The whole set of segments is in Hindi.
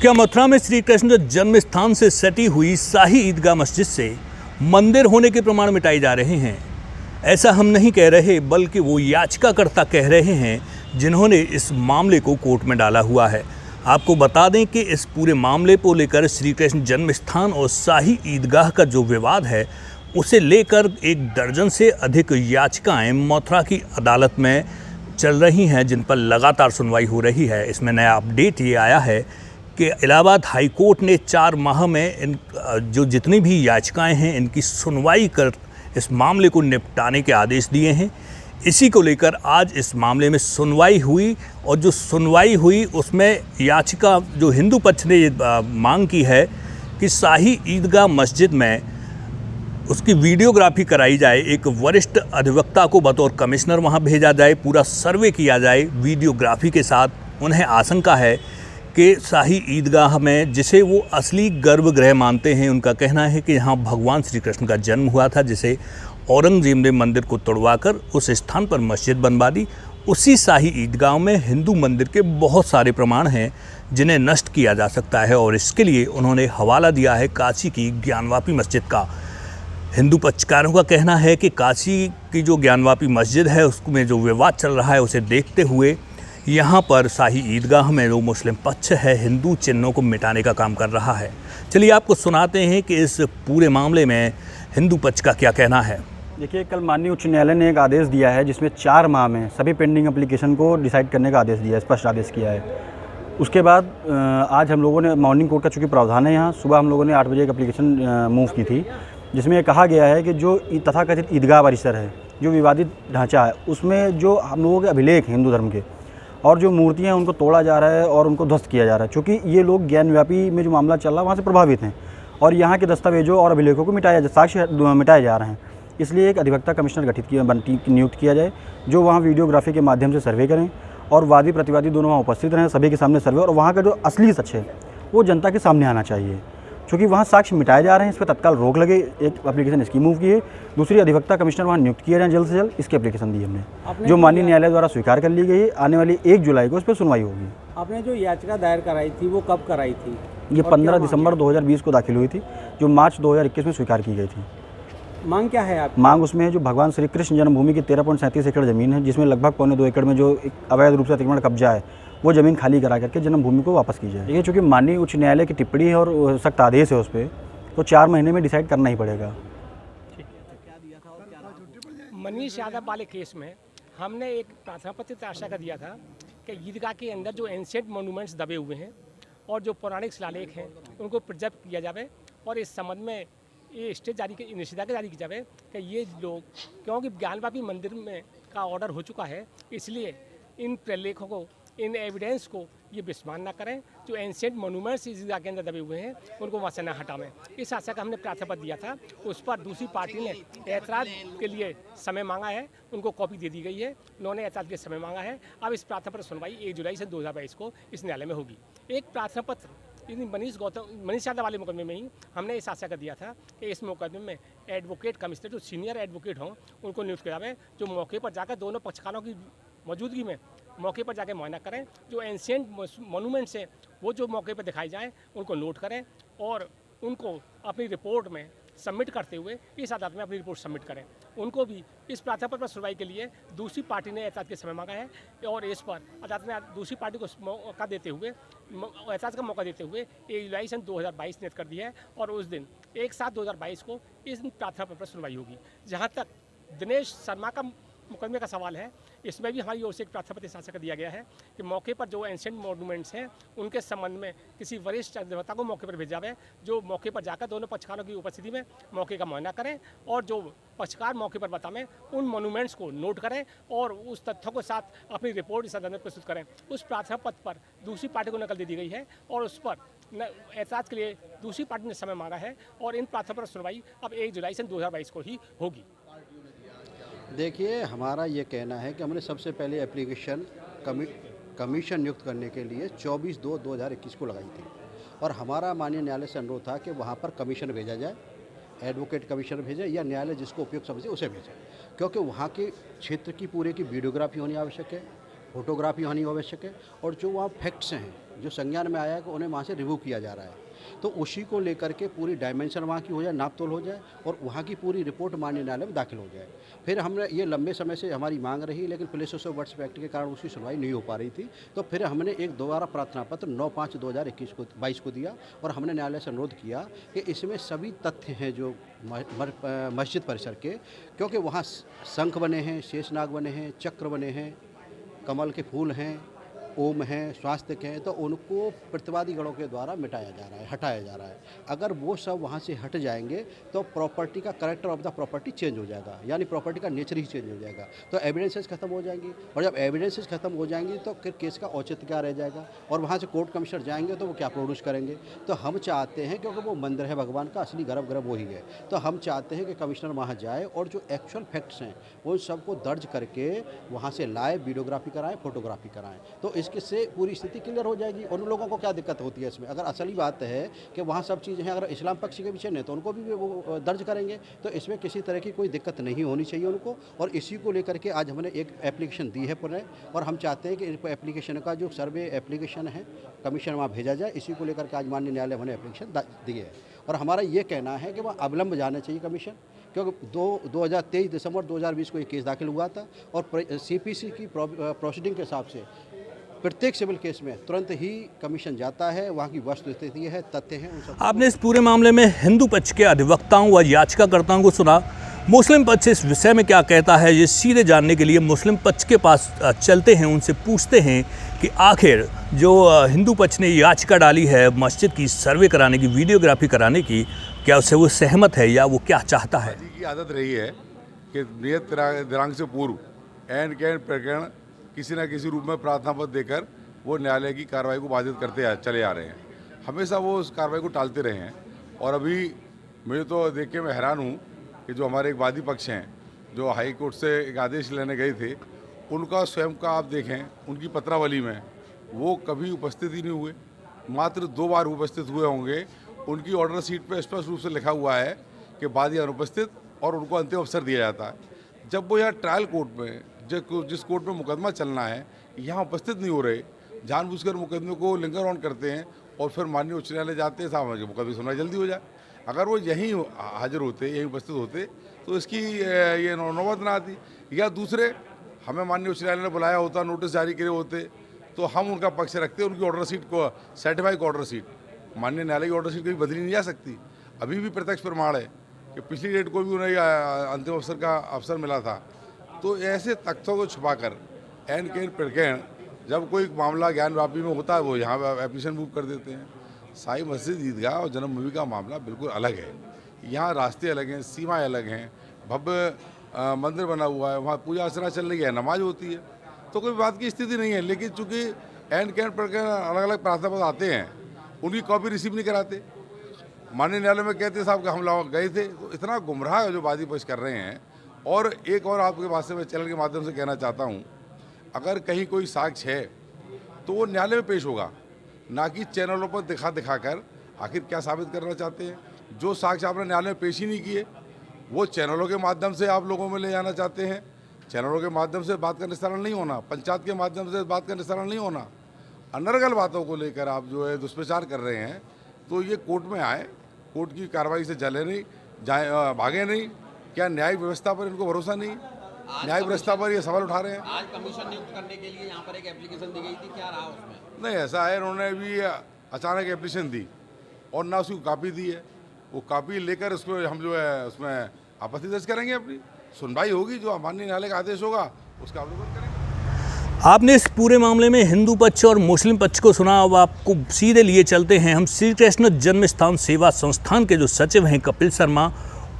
क्या मथुरा में श्री कृष्ण जन्म स्थान से सटी हुई शाही ईदगाह मस्जिद से मंदिर होने के प्रमाण मिटाए जा रहे हैं? ऐसा हम नहीं कह रहे, बल्कि वो याचिकाकर्ता कह रहे हैं जिन्होंने इस मामले को कोर्ट में डाला हुआ है। आपको बता दें कि इस पूरे मामले को लेकर श्री कृष्ण जन्म स्थान और शाही ईदगाह का जो विवाद है, उसे लेकर 1 दर्जन से अधिक याचिकाएं मथुरा की अदालत में चल रही हैं, जिन पर लगातार सुनवाई हो रही है। इसमें नया अपडेट ये आया है कि इलाहाबाद हाई कोर्ट ने 4 माह में जो जितनी भी याचिकाएं हैं, इनकी सुनवाई कर इस मामले को निपटाने के आदेश दिए हैं। इसी को लेकर आज इस मामले में सुनवाई हुई और जो सुनवाई हुई उसमें याचिका जो हिंदू पक्ष ने मांग की है कि शाही ईदगाह मस्जिद में उसकी वीडियोग्राफी कराई जाए, एक वरिष्ठ अधिवक्ता को बतौर कमिश्नर वहां भेजा जाए, पूरा सर्वे किया जाए वीडियोग्राफी के साथ। उन्हें आशंका है कि शाही ईदगाह में, जिसे वो असली गर्भगृह मानते हैं, उनका कहना है कि यहाँ भगवान श्री कृष्ण का जन्म हुआ था, जिसे औरंगजेब ने मंदिर को तोड़वाकर उस स्थान पर मस्जिद बनवा दी। उसी शाही ईदगाह में हिंदू मंदिर के बहुत सारे प्रमाण हैं जिन्हें नष्ट किया जा सकता है, और इसके लिए उन्होंने हवाला दिया है काशी की ज्ञानवापी मस्जिद का। हिंदू पक्षकारों का कहना है कि काशी की जो ज्ञानवापी मस्जिद है, उसमें जो विवाद चल रहा है, उसे देखते हुए यहाँ पर शाही ईदगाह में जो मुस्लिम पक्ष है, हिंदू चिन्हों को मिटाने का काम कर रहा है। चलिए आपको सुनाते हैं कि इस पूरे मामले में हिंदू पक्ष का क्या कहना है। देखिए, कल माननीय उच्च न्यायालय ने एक आदेश दिया है जिसमें 4 माह में सभी पेंडिंग एप्लीकेशन को डिसाइड करने का आदेश दिया है, स्पष्ट आदेश किया है। उसके बाद आज हम लोगों ने मॉर्निंग कोर्ट का चूँकि प्रावधान है यहाँ, सुबह हम लोगों ने 8 बजे एक एप्लीकेशन मूव की थी, जिसमें कहा गया है कि जो तथाकथित ईदगाह परिसर है, जो विवादित ढांचा है, उसमें जो हम लोगों के अभिलेख हैं हिंदू धर्म के और जो मूर्तियाँ हैं, उनको तोड़ा जा रहा है और उनको ध्वस्त किया जा रहा है। चूँकि ये लोग ज्ञानव्यापी में जो मामला चल रहा है वहाँ से प्रभावित हैं और यहाँ के दस्तावेजों और अभिलेखों को साक्ष्य मिटाए जा रहे हैं। इसलिए एक अधिवक्ता कमिश्नर नियुक्त किया जाए, जो वहाँ वीडियोग्राफी के माध्यम से सर्वे करें और वादी प्रतिवादी दोनों वहाँ उपस्थित रहें, सभी के सामने सर्वे, और वहाँ का जो असली सच है वो जनता के सामने आना चाहिए। चूँकि वहाँ साक्ष्य मिटाए जा रहे हैं, इस पर तत्काल रोक लगे। एक एप्लीकेशन इसकी मूव की है, दूसरी अधिवक्ता कमिश्नर वहाँ नियुक्त किया जाए जल्द से जल्द, इसकी एप्लीकेशन दी हमने, जो माननीय न्यायालय द्वारा स्वीकार कर ली गई है। आने वाली 1 जुलाई को इस पर सुनवाई होगी। आपने जो याचिका दायर कराई थी वो कब कराई थी? ये 15 दिसंबर 2020 को दाखिल हुई थी, जो मार्च 2021 में स्वीकार की गई थी। मांग क्या है आपकी? मांग उसमें है जो भगवान श्री कृष्ण जन्मभूमि की 13.37 एकड़ ज़मीन है, जिसमें लगभग 1.25 एकड़ में जो एक अवैध रूप से अतिक्रमण कब्जा है, वो ज़मीन खाली करा करके जन्मभूमि को वापस की जाए। देखिए, चूँकि माननीय उच्च न्यायालय की टिप्पणी है और सख्त आदेश है उस पर, तो 4 महीने में डिसाइड करना ही पड़ेगा। मनीष यादव वाले केस में हमने एक प्रार्थना पत्र आशा का दिया था कि ईदगाह के अंदर जो एंशिएंट मोनूमेंट्स दबे हुए हैं और जो पौराणिक शिलालेख हैं, उनको प्रिजर्व किया जाए और इस संबंध में ये स्टे निषेधाज्ञा जारी की जाए कि ये लोग, क्योंकि ज्ञानवापी मंदिर में का ऑर्डर हो चुका है, इसलिए इन प्रलेखों को, इन एविडेंस को ये विस्मान ना करें। जो एंशिएंट मोनूमेंट्स इस जगह के अंदर दबे हुए हैं, उनको वहाँ से ना हटावें। इस आशा का हमने प्रार्थना पत्र दिया था। उस पर दूसरी पार्टी ने एतराज़ के लिए समय मांगा है, उनको कॉपी दे दी गई है, उन्होंने एतराज़ के लिए समय मांगा है। अब इस प्रार्थना पत्र सुनवाई 1 जुलाई से 2022 को इस न्यायालय में होगी। एक प्रार्थना पत्र मनीष यादव वाले मुकदमे में ही हमने इस आशा का दिया था कि इस मुकदमे में एडवोकेट कमिश्नर, जो सीनियर एडवोकेट हों, उनको नियुक्त किया जाए, जो मौके पर जाकर दोनों पक्षकारों की मौजूदगी में मौके पर जाके मुआयना करें। जो एंशिएंट मोनूमेंट्स हैं, वो जो मौके पर दिखाई जाएँ, उनको नोट करें और उनको अपनी रिपोर्ट में सबमिट करते हुए इस अदालत में अपनी रिपोर्ट सबमिट करें। उनको भी इस प्रार्थना पत्र पर सुनवाई के लिए दूसरी पार्टी ने एतराज़ के समय मांगा है, और इस पर अदालत ने दूसरी पार्टी को मौका देते हुए, एतराज़ का मौका देते हुए 1 जुलाई सन 2022 नियत कर दिया है, और उस दिन 1/7/2022 को इस प्रार्थना पत्र पर सुनवाई होगी। जहाँ तक दिनेश शर्मा का मुकदमे का सवाल है, इसमें भी हमारी ओर से एक प्रार्थना पत्र शासन का दिया गया है कि मौके पर जो एंशिएंट मोनूमेंट्स हैं, उनके संबंध में किसी वरिष्ठ अधिवक्ता को मौके पर भेजा जाए, जो मौके पर जाकर दोनों पक्षकारों की उपस्थिति में मौके का मुआयना करें और जो पक्षकार मौके पर बताएं, उन मोनूमेंट्स को नोट करें और उस तथ्यों के साथ अपनी रिपोर्ट इस अदालत में प्रस्तुत करें। उस प्रार्थना पत्र पर दूसरी पार्टी को नकल दे दी गई है और उस पर एतराज़ के लिए दूसरी पार्टी ने समय मांगा है, और इन प्रार्थना पत्र सुनवाई अब 1 जुलाई सन 2022 को ही होगी। देखिए, हमारा ये कहना है कि हमने सबसे पहले एप्लीकेशन कमीशन नियुक्त करने के लिए 24/2/2021 को लगाई थी, और हमारा माननीय न्यायालय से अनुरोध था कि वहाँ पर कमीशन भेजा जाए, एडवोकेट कमिश्नर भेजे या न्यायालय जिसको उपयुक्त समझे उसे भेजे, क्योंकि वहाँ के क्षेत्र की पूरे की वीडियोग्राफी होनी आवश्यक है, फोटोग्राफी होनी आवश्यक है, और जो वहाँ फैक्ट्स हैं जो संज्ञान में आया है कि उन्हें वहाँ से रिमूव किया जा रहा है, तो उसी को लेकर के पूरी डायमेंशन वहाँ की हो जाए, नाप तोल हो जाए, और वहाँ की पूरी रिपोर्ट माननीय न्यायालय में दाखिल हो जाए। फिर हमने ये लंबे समय से हमारी मांग रही, लेकिन प्लेसेस ऑफ वर्ड्स एक्ट के कारण उसकी सुनवाई नहीं हो पा रही थी, तो फिर हमने एक दोबारा प्रार्थना पत्र 9/5/2022 को दिया, और हमने न्यायालय से अनुरोध किया कि इसमें सभी तथ्य हैं जो मस्जिद परिसर के, क्योंकि वहाँ शंख बने हैं, शेषनाग बने हैं, चक्र बने हैं, कमल के फूल हैं, ओम हैं, स्वास्तिक हैं, तो उनको प्रतिवादी गणों के द्वारा मिटाया जा रहा है, हटाया जा रहा है। अगर वो सब वहाँ से हट जाएंगे तो प्रॉपर्टी का character of the property change हो जाएगा, यानी प्रॉपर्टी का नेचर ही चेंज हो जाएगा, तो एविडेंसेस खत्म हो जाएंगी, और जब एविडेंसेस खत्म हो जाएंगी तो फिर केस का औचित्य क्या रह जाएगा, और वहाँ से कोर्ट कमिश्नर जाएंगे तो वो क्या प्रोड्यूस करेंगे। तो हम चाहते हैं, क्योंकि वो मंदिर है भगवान का, असली गर्भ वही है, तो हम चाहते हैं कि कमिश्नर वहाँ जाए और जो एक्चुअल फैक्ट्स हैं उन सबको दर्ज करके वहाँ से लाए, वीडियोग्राफी कराएं, फोटोग्राफी कराएं, तो इसके से पूरी स्थिति क्लियर हो जाएगी। उन लोगों को क्या दिक्कत होती है इसमें, अगर असली बात है कि वहाँ सब चीज़ें हैं, अगर इस्लाम पक्ष के पीछे नहीं तो उनको भी वो दर्ज करेंगे, तो इसमें किसी तरह की कोई दिक्कत नहीं होनी चाहिए उनको। और इसी को लेकर के आज हमने एक एप्लीकेशन दी है पुनः, और हम चाहते हैं कि इस एप्लीकेशन का जो सर्वे एप्लीकेशन है कमीशन वहाँ भेजा जाए। इसी को लेकर के आज माननीय न्यायालय हमने एप्लीकेशन दी है, और हमारा ये कहना है कि वह अविलंब जाना चाहिए कमीशन, क्योंकि 2023 दिसंबर 2020 को ये केस दाखिल हुआ था, और CPC की प्रोसीडिंग के हिसाब से प्रत्येक सिविल केस में तुरंत ही कमीशन जाता है, वहाँ की वस्तु स्थिति है, तथ्य हैं, उन सब। आपने इस पूरे मामले में हिंदू पक्ष के अधिवक्ताओं व याचिकाकर्ताओं को सुना। मुस्लिम पक्ष इस विषय में क्या कहता है, ये सीधे जानने के लिए मुस्लिम पक्ष के पास चलते हैं, उनसे पूछते हैं कि आखिर जो हिंदू पक्ष ने याचिका डाली है मस्जिद की सर्वे कराने की, वीडियोग्राफी कराने की, क्या उससे वो सहमत है या वो क्या चाहता है। की आदत रही है कि नियत दिनांक से पूर्व एन कैन प्रकरण किसी न किसी रूप में प्रार्थना पत्र देकर वो न्यायालय की कार्रवाई को बाधित करते चले आ रहे हैं। हमेशा वो उस कार्रवाई को टालते रहे हैं, और अभी मुझे तो देख के मैं हैरान हूँ कि जो हमारे एक वादी पक्ष हैं जो हाई कोर्ट से एक आदेश लेने गए थे, उनका स्वयं का आप देखें उनकी पत्रावली में वो कभी उपस्थित ही नहीं हुए, मात्र 2 बार उपस्थित हुए होंगे। उनकी ऑर्डर सीट पर स्पष्ट रूप से लिखा हुआ है कि वादी अनुपस्थित, और उनको अंतिम अवसर दिया जाता है। जब वो यहाँ ट्रायल कोर्ट में जिस कोर्ट में मुकदमा चलना है यहाँ उपस्थित नहीं हो रहे, जानबूझकर मुकदमे को लिंगर ऑन करते हैं, और फिर माननीय उच्च न्यायालय जाते हैं, साहब मुकदमे सुनवाई जल्दी हो जाए। अगर वो यहीं हाजिर होते, यहीं उपस्थित होते, तो इसकी ये नौबत ना आती। या दूसरे, हमें माननीय उच्च न्यायालय ने बुलाया होता, नोटिस जारी करे होते, तो हम उनका पक्ष रखते, उनकी ऑर्डर सीट को सर्टिफाइड ऑर्डर सीट, माननीय न्यायालय की ऑर्डर सीट कभी बदली नहीं जा सकती। अभी भी प्रत्यक्ष प्रमाण है कि पिछली डेट को भी उन्हें अंतिम अवसर का अवसर मिला था। तो ऐसे तथ्यों को छुपाकर एन के प्रकरण जब कोई मामला ज्ञान व्यापी में होता है वो यहाँ एप्लीकेशन मूव कर देते हैं। साई मस्जिद ईदगाह और जन्मभूमि का मामला बिल्कुल अलग है। यहाँ रास्ते अलग हैं, सीमाएं अलग हैं, भव्य मंदिर बना हुआ है, वहाँ पूजा अर्चना चल रही है, नमाज होती है, तो कोई बात की स्थिति नहीं है। लेकिन चूँकि एन कैन प्रकरण अलग अलग प्रार्थना पत्र आते हैं, उनकी कॉपी रिसीव नहीं कराते। माननीय न्यायालय में कहते साहब कि हम लोग गए थे, तो इतना गुमराह जो वादी पक्ष कर रहे हैं। और एक और आपके पास से मैं चैनल के माध्यम से कहना चाहता हूँ, अगर कहीं कोई साक्ष्य है तो वो न्यायालय में पेश होगा, ना कि चैनलों पर दिखा कर। आखिर क्या साबित करना चाहते हैं? जो साक्ष्य आपने न्यायालय में पेश ही नहीं किए वो चैनलों के माध्यम से आप लोगों में ले जाना चाहते हैं। चैनलों के माध्यम से बात का निस्तारण नहीं होना, पंचायत के माध्यम से बात का निस्तारण नहीं होना, अनर्गल बातों को लेकर आप जो है दुष्प्रचार कर रहे हैं। तो ये कोर्ट में आए, कोर्ट की कार्रवाई से जले नहीं, जाए भागे नहीं। क्या न्यायिक व्यवस्था पर इनको भरोसा नहीं? न्यायिक व्यवस्था पर ये सवाल उठा रहे हैं। आज कमीशन नियुक्त करने के लिए यहाँ पर एक एप्लीकेशन दी गई थी, क्या रहा उसमें? नहीं, ऐसा है, इन्होंने भी अचानक एप्लीकेशन दी और ना उसकी कॉपी दी है। वो कॉपी लेकर उसको हम जो है उसमें आपत्ति दर्ज करेंगे, अपनी सुनवाई होगी, जो माननीय न्यायालय का आदेश होगा उसका अवलोकन करेंगे। आपने इस पूरे मामले में हिंदू पक्ष और मुस्लिम पक्ष को सुना। अब आपको सीधे लिए चलते हैं हम श्री कृष्ण जन्म स्थान सेवा संस्थान के जो सचिव हैं कपिल शर्मा,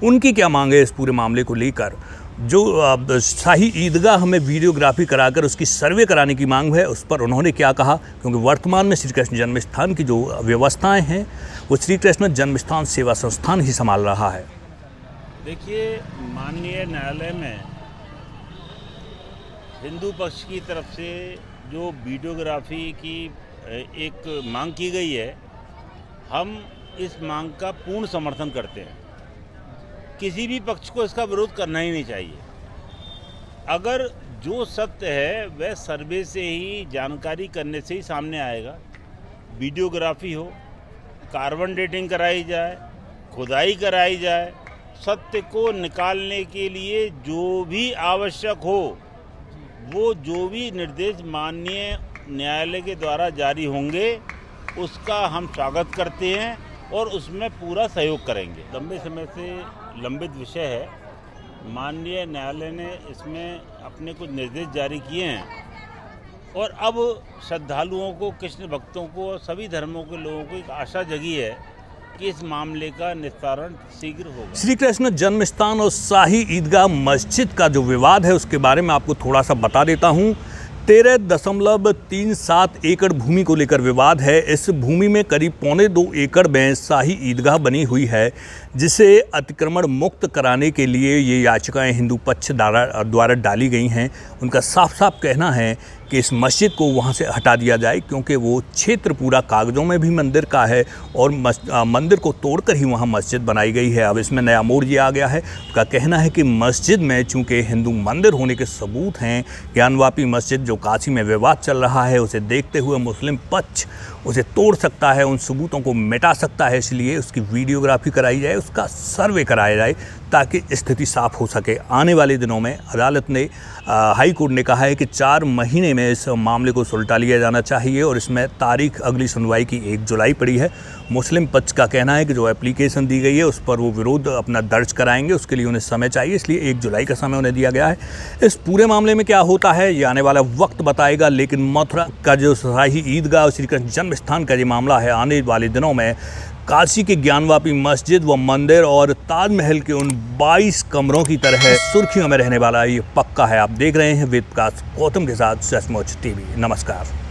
उनकी क्या मांग है इस पूरे मामले को लेकर। जो शाही ईदगाह में वीडियोग्राफी कराकर उसकी सर्वे कराने की मांग है, उस पर उन्होंने क्या कहा, क्योंकि वर्तमान में श्री कृष्ण जन्म स्थान की जो व्यवस्थाएं हैं वो श्री कृष्ण जन्म स्थान सेवा संस्थान ही संभाल रहा है। देखिए, माननीय न्यायालय में हिंदू पक्ष की तरफ से जो वीडियोग्राफी की एक मांग की गई है, हम इस मांग का पूर्ण समर्थन करते हैं। किसी भी पक्ष को इसका विरोध करना ही नहीं चाहिए। अगर जो सत्य है वह सर्वे से ही, जानकारी करने से ही सामने आएगा। वीडियोग्राफी हो, कार्बन डेटिंग कराई जाए, खुदाई कराई जाए, सत्य को निकालने के लिए जो भी आवश्यक हो, वो जो भी निर्देश माननीय न्यायालय के द्वारा जारी होंगे उसका हम स्वागत करते हैं और उसमें पूरा सहयोग करेंगे। लंबे समय से लंबित विषय है, माननीय न्यायालय ने इसमें अपने कुछ निर्देश जारी किए हैं और अब श्रद्धालुओं को, कृष्ण भक्तों को, सभी धर्मों के लोगों को एक आशा जगी है कि इस मामले का निस्तारण शीघ्र होगा। श्री कृष्ण जन्म स्थान और शाही ईदगाह मस्जिद का जो विवाद है उसके बारे में आपको थोड़ा सा बता देता हूँ। 13.37 एकड़ भूमि को लेकर विवाद है। इस भूमि में करीब 1.25 एकड़ में शाही ईदगाह बनी हुई है, जिसे अतिक्रमण मुक्त कराने के लिए ये याचिकाएं हिंदू पक्ष द्वारा डाली गई हैं। उनका साफ साफ कहना है कि इस मस्जिद को वहाँ से हटा दिया जाए, क्योंकि वो क्षेत्र पूरा कागज़ों में भी मंदिर का है और मंदिर को तोड़कर ही वहाँ मस्जिद बनाई गई है। अब इसमें नया मोड़ ये आ गया है। उनका कहना है कि मस्जिद में चूँकि हिंदू मंदिर होने के सबूत हैं, ज्ञानवापी मस्जिद जो काशी में विवाद चल रहा है, उसे देखते हुए मुस्लिम पक्ष उसे तोड़ सकता है, उन सबूतों को मिटा सकता है, इसलिए उसकी वीडियोग्राफी कराई जाए, उसका सर्वे कराया जाए ताकि स्थिति साफ हो सके। आने वाले दिनों में अदालत ने, हाई कोर्ट ने कहा है कि 4 महीने में इस मामले को सुलटा लिया जाना चाहिए और इसमें तारीख अगली सुनवाई की 1 जुलाई पड़ी है। मुस्लिम पक्ष का कहना है कि जो एप्लीकेशन दी गई है उस पर वो विरोध अपना दर्ज कराएंगे, उसके लिए उन्हें समय चाहिए, इसलिए 1 जुलाई का समय उन्हें दिया गया है। इस पूरे मामले में क्या होता है ये आने वाला वक्त बताएगा, लेकिन मथुरा का जो शाही ईदगाह और श्री कृष्ण जन्म स्थान का ये मामला है, आने वाले दिनों में काशी के ज्ञानवापी मस्जिद व मंदिर और ताजमहल के उन 22 कमरों की तरह सुर्खियों में रहने वाला ये पक्का है। आप देख रहे हैं वेद प्रकाश गौतम के साथ सचमुच टीवी। नमस्कार।